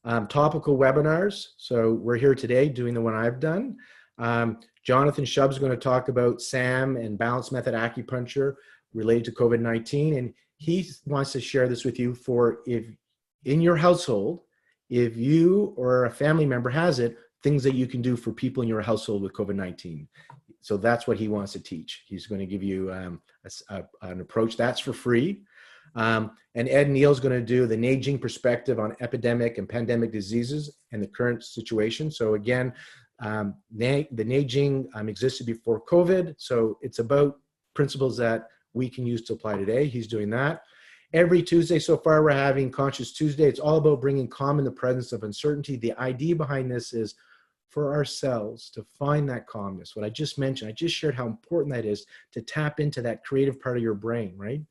Speaker 1: Topical webinars. So we're here today doing the one I've done. Jonathan Shub's going to talk about SAM and balanced method acupuncture related to COVID-19. And he wants to share this with you for if in your household, if you or a family member has it, things that you can do for people in your household with COVID-19. So that's what he wants to teach. He's going to give you an approach that's for free. And Ed Neal's going to do the Neijing perspective on epidemic and pandemic diseases and the current situation. So again, the Neijing existed before COVID. So it's about principles that we can use to apply today. He's doing that. Every Tuesday so far, we're having Conscious Tuesday. It's all about bringing calm in the presence of uncertainty. The idea behind this is for ourselves to find that calmness. What I just mentioned, I just shared how important that is to tap into that creative part of your brain, right?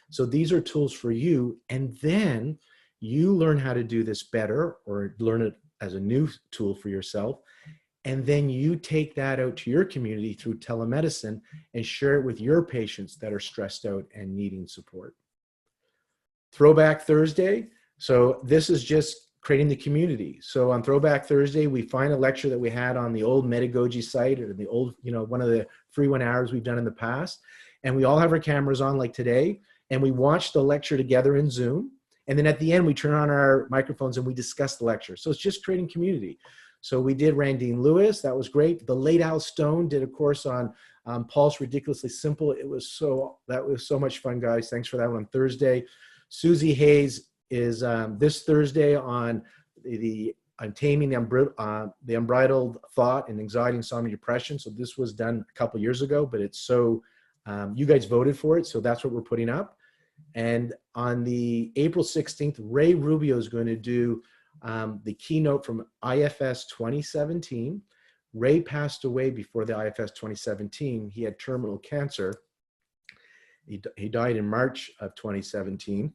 Speaker 1: So these are tools for you. And then you learn how to do this better or learn it as a new tool for yourself. And then you take that out to your community through telemedicine and share it with your patients that are stressed out and needing support. Throwback Thursday. So this is just creating the community. So on Throwback Thursday, we find a lecture that we had on the old Medagogy site or the old, one of the free 1 hours we've done in the past. And we all have our cameras on like today. And we watch the lecture together in Zoom. And then at the end, we turn on our microphones and we discuss the lecture. So it's just creating community. So we did Randine Lewis. That was great. The late Al Stone did a course on Pulse Ridiculously Simple. That was so much fun, guys. Thanks for that one on Thursday. Susie Hayes is this Thursday on taming the unbridled thought and anxiety, insomnia, depression. So this was done a couple years ago, but it's so, you guys voted for it. So that's what we're putting up. And on the April 16th, Ray Rubio is going to do the keynote from IFS 2017. Ray passed away before the IFS 2017. He had terminal cancer. He died in March of 2017,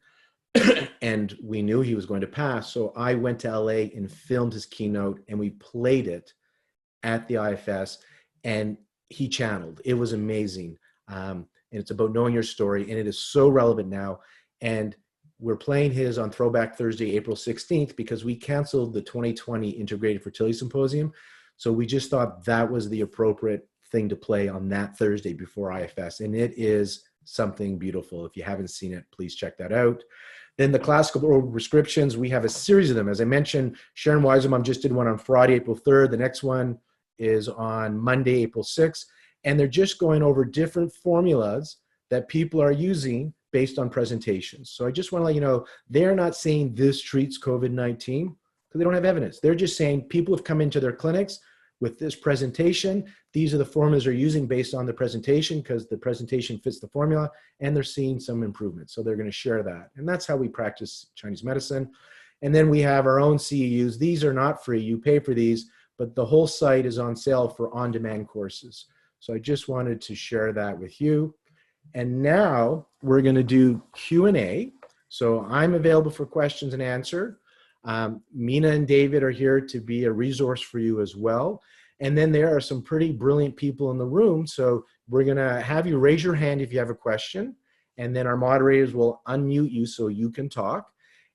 Speaker 1: and we knew he was going to pass. So I went to LA and filmed his keynote, and we played it at the IFS, and he channeled. It was amazing. And it's about knowing your story, and it is so relevant now. And we're playing his on Throwback Thursday, April 16th, because we canceled the 2020 Integrated Fertility Symposium. So we just thought that was the appropriate thing to play on that Thursday before IFS. And it is something beautiful. If you haven't seen it, please check that out. Then the classical oral prescriptions, we have a series of them. As I mentioned, Sharon Weisemum just did one on Friday, April 3rd. The next one is on Monday, April 6th. And they're just going over different formulas that people are using based on presentations. So I just want to let you know, they're not saying this treats COVID-19 because they don't have evidence. They're just saying people have come into their clinics with this presentation, these are the formulas they're using based on the presentation because the presentation fits the formula, and they're seeing some improvement. So they're going to share that. And that's how we practice Chinese medicine. And then we have our own CEUs. These are not free. You pay for these, but the whole site is on sale for on-demand courses. So I just wanted to share that with you. And now we're going to do Q&A. So I'm available for questions and answer. Mina and David are here to be a resource for you as well. And then there are some pretty brilliant people in the room. So we're going to have you raise your hand if you have a question. And then our moderators will unmute you so you can talk.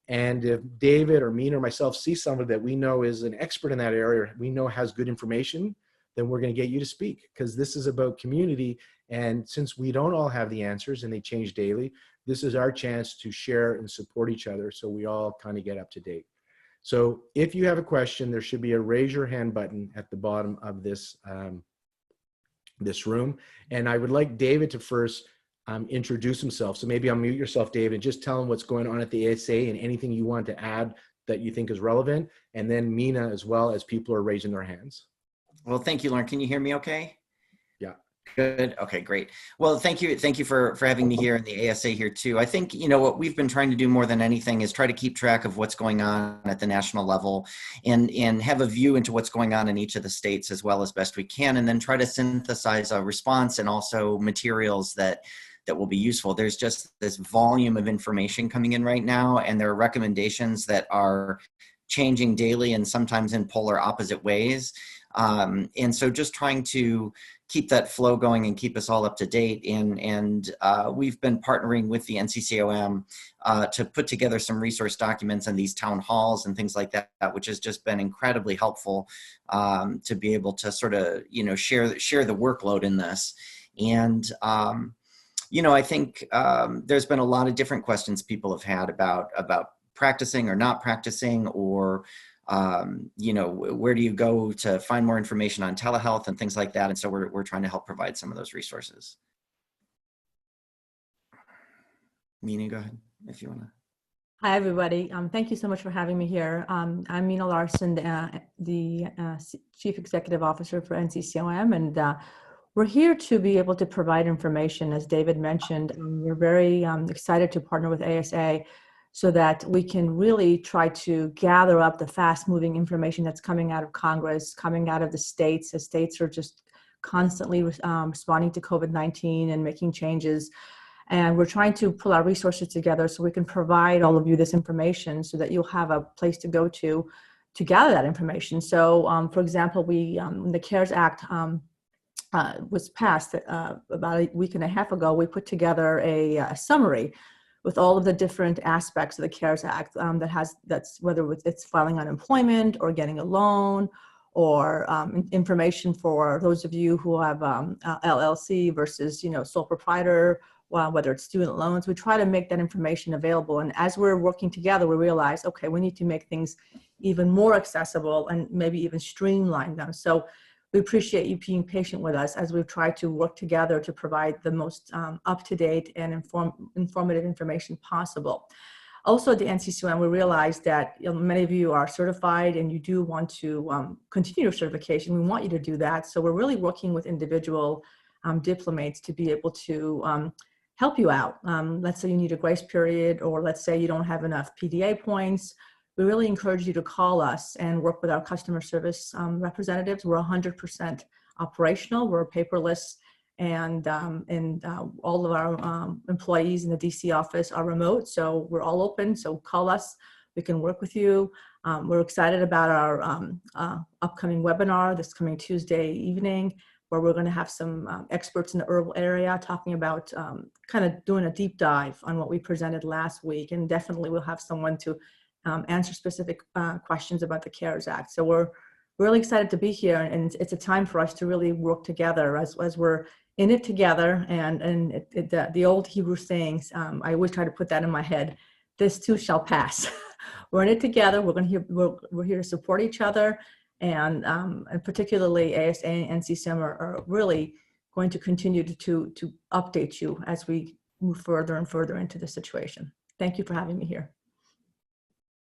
Speaker 1: And if David or Mina or myself see somebody that we know is an expert in that area, we know has good information, then we're going to get you to speak, because this is about community. And since we don't all have the answers and they change daily, this is our chance to share and support each other so we all kind of get up to date. So if you have a question, there should be a raise your hand button at the bottom of this, this room. And I would like David to first introduce himself. So maybe unmute yourself, David, and just tell him what's going on at the ASA and anything you want to add that you think is relevant. And then Mina as well, as people are raising their hands.
Speaker 2: Well, thank you, Lorne. Can you hear me okay?
Speaker 1: Yeah.
Speaker 2: Good. Okay, great. Well, thank you for having me here in the ASA here too. I think, you know, what we've been trying to do more than anything is try to keep track of what's going on at the national level and have a view into what's going on in each of the states as well as best we can, and then try to synthesize a response and also materials that will be useful. There's just this volume of information coming in right now, and there are recommendations that are changing daily and sometimes in polar opposite ways. And so just trying to keep that flow going and keep us all up to date. And we've been partnering with the NCCAOM to put together some resource documents and these town halls and things like that, which has just been incredibly helpful to be able to sort of, you know, share the workload in this. And, you know, I think there's been a lot of different questions people have had about practicing or not practicing, or you know, where do you go to find more information on telehealth and things like that. And so we're trying to help provide some of those resources. Mina, go ahead if you want to.
Speaker 3: Hi, everybody. Thank you so much for having me here. I'm Mina Larson, the Chief Executive Officer for NCCAOM, and we're here to be able to provide information. As David mentioned, we're very excited to partner with ASA so that we can really try to gather up the fast-moving information that's coming out of Congress, coming out of the states, as states are just constantly responding to COVID-19 and making changes. And we're trying to pull our resources together so we can provide all of you this information so that you'll have a place to go to gather that information. So, for example, when the CARES Act was passed about a week and a half ago, we put together a summary with all of the different aspects of the CARES Act that's whether it's filing unemployment or getting a loan, or information for those of you who have LLC versus, you know, sole proprietor, whether it's student loans. We try to make that information available. And as we're working together, we realize, okay, we need to make things even more accessible and maybe even streamline them. So we appreciate you being patient with us as we've tried to work together to provide the most up-to-date and informative information possible. Also at the NCCAOM, we realized that, you know, many of you are certified and you do want to continue your certification. We want you to do that. So we're really working with individual diplomates to be able to help you out. Let's say you need a grace period, or let's say you don't have enough PDA points. We really encourage you to call us and work with our customer service representatives. We're 100% operational. We're paperless, and all of our employees in the DC office are remote. So we're all open. So call us. We can work with you. We're excited about our upcoming webinar this coming Tuesday evening, where we're going to have some experts in the herbal area talking about kind of doing a deep dive on what we presented last week. And definitely we'll have someone to answer specific questions about the CARES Act. So we're really excited to be here, and it's a time for us to really work together as we're in it together. And the old Hebrew sayings, I always try to put that in my head, this too shall pass. We're in it together. We're here to support each other, and particularly ASA and NCCAOM are really going to continue to update you as we move further and further into the situation. Thank you for having me here.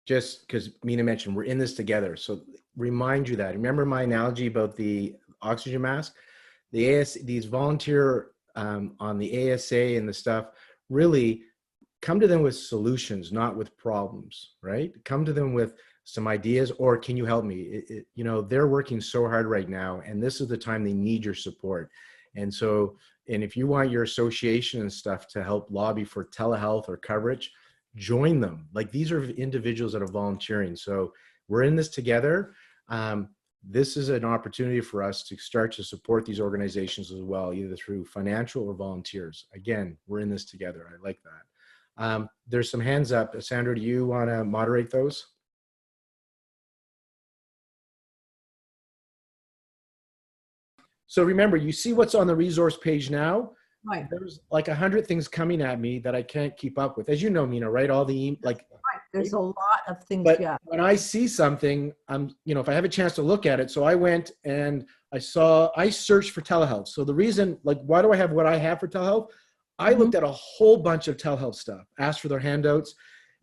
Speaker 1: just because Mina mentioned, we're in this together. So remind you that. Remember my analogy about the oxygen mask? These volunteer on the ASA and the stuff, really come to them with solutions, not with problems, right? Come to them with some ideas, or can you help me? You know, they're working so hard right now, and this is the time they need your support. And so, and if you want your association and stuff to help lobby for telehealth or coverage, join them. Like, these are individuals that are volunteering. So we're in this together. This is an opportunity for us to start to support these organizations as well, either through financial or volunteers. Again, we're in this together. I like that. There's some hands up. Sandra, do you want to moderate those? So remember, you see what's on the resource page now?
Speaker 3: Right.
Speaker 1: There's like 100 things coming at me that I can't keep up with. As you know, Mina, right? All the, like,
Speaker 3: Right. There's a lot of things.
Speaker 1: but
Speaker 3: Yeah.
Speaker 1: when I see something, you know, if I have a chance to look at it, so I went and I searched for telehealth. So the reason, like, why do I have what I have for telehealth? I looked at a whole bunch of telehealth stuff, asked for their handouts,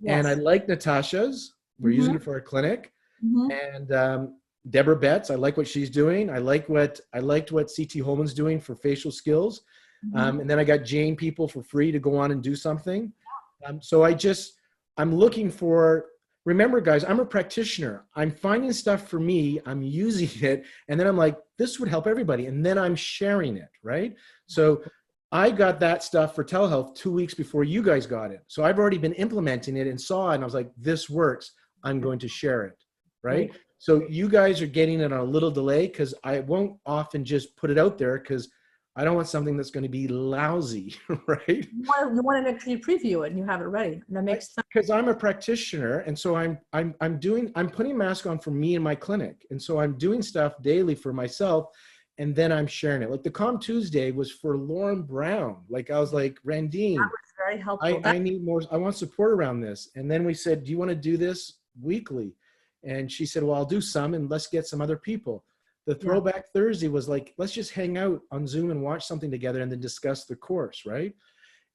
Speaker 1: and I like Natasha's. We're using it for our clinic. And Deborah Betts, I like what she's doing. I liked what CT Holman's doing for facial skills. And then I got Jane people for free to go on and do something. So I'm looking for, remember guys, I'm a practitioner. I'm finding stuff for me, I'm using it, and then I'm like, this would help everybody. And then I'm sharing it, right? So I got that stuff for telehealth 2 weeks before you guys got it. So I've already been implementing it and saw it, and I was like, this works. I'm going to share it, right? So you guys are getting it on a little delay, because I won't often just put it out there, because I don't want something that's going to be lousy, right?
Speaker 3: You want to actually preview it and you have it ready. And that makes sense.
Speaker 1: Because I'm a practitioner, and so I'm putting mask on for me in my clinic, and so I'm doing stuff daily for myself, and then I'm sharing it. Like the Calm Tuesday was for Lorne Brown. Like I was like, Randine,
Speaker 3: that was very helpful.
Speaker 1: I need more. I want support around this. And then we said, do you want to do this weekly? And she said, well, I'll do some, and let's get some other people. The Throwback Thursday was like, let's just hang out on Zoom and watch something together and then discuss the course, right?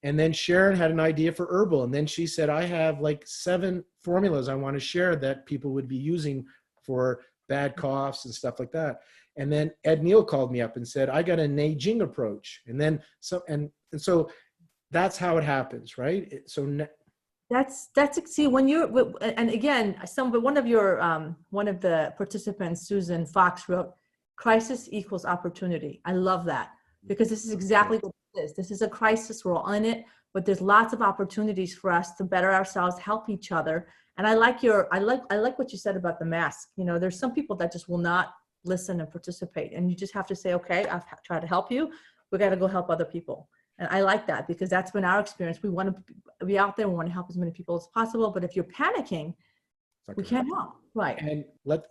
Speaker 1: And then Sharon had an idea for herbal. And then she said, I have like 7 formulas I want to share that people would be using for bad coughs and stuff like that. And then Ed Neal called me up and said, I got a Neijing approach. And then and so that's how it happens, right? So
Speaker 3: that's see when you, and again, one of the participants, Susan Fox, wrote, crisis equals opportunity. I love that, because this is exactly what it is. This is a crisis. We're all in it, but there's lots of opportunities for us to better ourselves, help each other. And I like what you said about the mask. You know, there's some people that just will not listen and participate, and you just have to say, okay, I've tried to help you. We got to go help other people. And I like that, because that's been our experience. We want to be out there. We want to help as many people as possible. But if you're panicking, we can't help. Right.
Speaker 1: And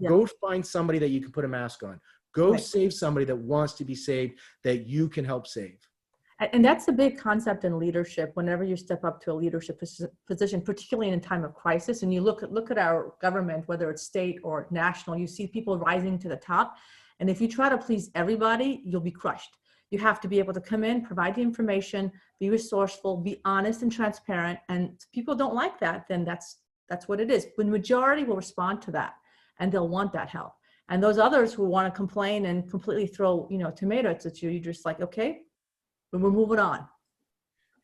Speaker 1: go find somebody that you can put a mask on. Go save somebody that wants to be saved, that you can help save.
Speaker 3: And that's a big concept in leadership. Whenever you step up to a leadership position, particularly in a time of crisis, and you look at our government, whether it's state or national, you see people rising to the top. And if you try to please everybody, you'll be crushed. You have to be able to come in, provide the information, be resourceful, be honest and transparent. And if people don't like that, then that's what it is. But the majority will respond to that, and they'll want that help. And those others who want to complain and completely throw, tomatoes at you, you're just like, okay, but we're moving on.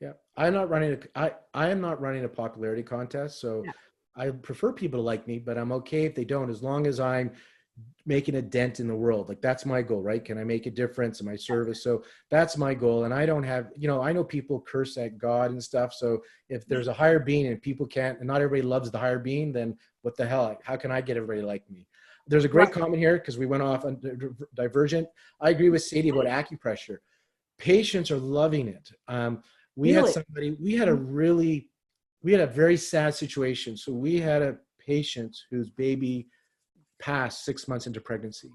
Speaker 1: Yeah, I am not running a popularity contest, so I prefer people to like me, but I'm okay if they don't, as long as I'm making a dent in the world. Like, that's my goal, right? Can I make a difference in my service? So that's my goal. And I don't have, I know people curse at God and stuff. So if there's a higher being and people can't, and not everybody loves the higher being, then what the hell? How can I get everybody to like me? There's a great comment here, because we went off on divergent. I agree with Sadie about acupressure. Patients are loving it. We had a very sad situation. So we had a patient whose baby passed 6 months into pregnancy,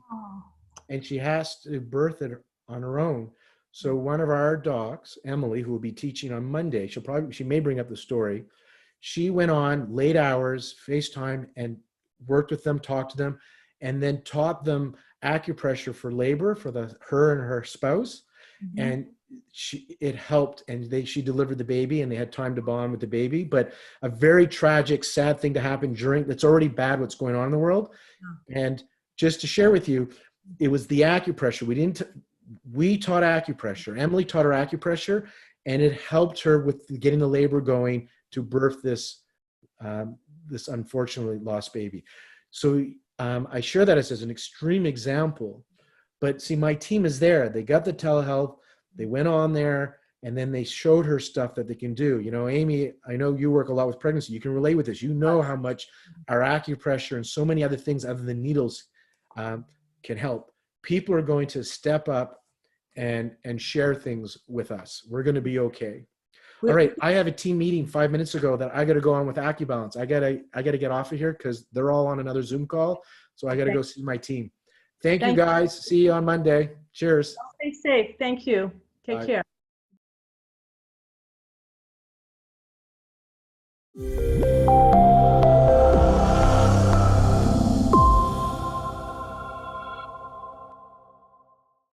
Speaker 1: and she has to birth it on her own. So one of our docs, Emily, who will be teaching on Monday, she may bring up the story. She went on late hours, FaceTime, and worked with them, talked to them, and then taught them acupressure for labor for her and her spouse. And it helped, and she delivered the baby, and they had time to bond with the baby. But a very tragic, sad thing to happen during, that's already bad what's going on in the world. And just to share with you, it was the acupressure. We taught acupressure. Emily taught her acupressure, and it helped her with getting the labor going to birth this this unfortunately lost baby. So I share that as an extreme example. But see, my team is there. They got the telehealth. They went on there, and then they showed her stuff that they can do. You know, Amy, I know you work a lot with pregnancy. You can relate with this. You know how much our acupressure and so many other things other than needles can help. People are going to step up and share things with us. We're going to be okay. All right, I have a team meeting 5 minutes ago that I got to go on with AccuBalance. I gotta get off of here because they're all on another Zoom call. So I got to go see my team. Thank you, guys. See you on Monday. Cheers.
Speaker 3: Stay safe. Thank you. Take care.